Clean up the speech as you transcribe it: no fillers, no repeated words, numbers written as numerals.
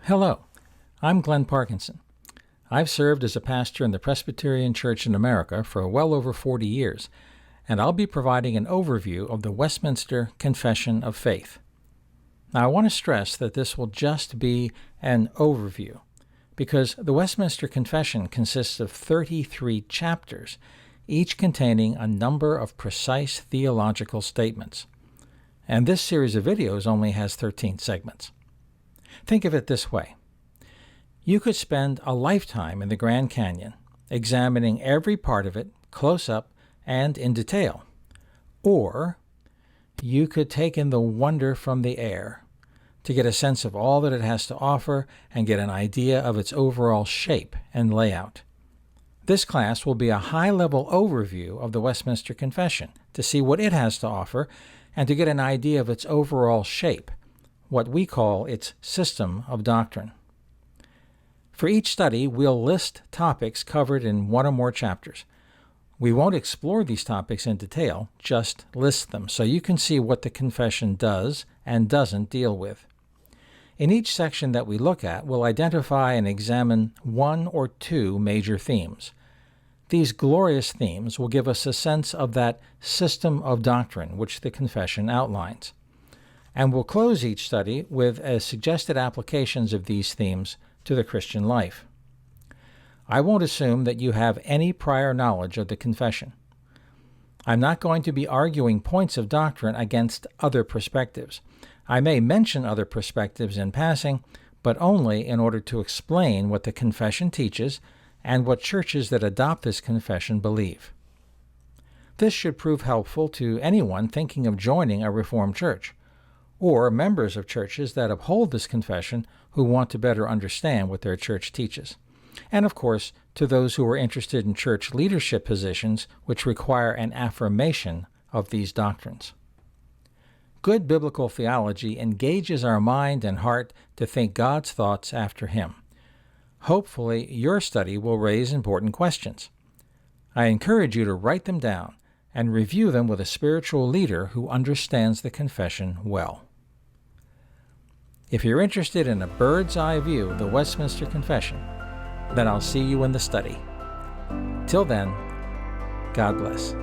Hello, I'm Glenn Parkinson. I've served as a pastor in the Presbyterian Church in America for well over 40 years, and I'll be providing an overview of the Westminster Confession of Faith. Now, I want to stress that this will just be an overview, because the Westminster Confession consists of 33 chapters, each containing a number of precise theological statements. And this series of videos only has 13 segments. Think of it this way. You could spend a lifetime in the Grand Canyon, examining every part of it close up and in detail. Or you could take in the wonder from the air to get a sense of all that it has to offer and get an idea of its overall shape and layout. This class will be a high-level overview of the Westminster Confession to see what it has to offer and to get an idea of its overall shape, what we call its system of doctrine. For each study, we'll list topics covered in one or more chapters. We won't explore these topics in detail, just list them so you can see what the confession does and doesn't deal with. In each section that we look at, we'll identify and examine one or two major themes. These glorious themes will give us a sense of that system of doctrine which the confession outlines. And we'll close each study with suggested applications of these themes to the Christian life. I won't assume that you have any prior knowledge of the confession. I'm not going to be arguing points of doctrine against other perspectives. I may mention other perspectives in passing, but only in order to explain what the confession teaches and what churches that adopt this confession believe. This should prove helpful to anyone thinking of joining a Reformed church, or members of churches that uphold this confession who want to better understand what their church teaches. And of course, to those who are interested in church leadership positions which require an affirmation of these doctrines. Good biblical theology engages our mind and heart to think God's thoughts after Him. Hopefully, your study will raise important questions. I encourage you to write them down and review them with a spiritual leader who understands the confession well. If you're interested in a bird's eye view of the Westminster Confession, then I'll see you in the study. Till then, God bless.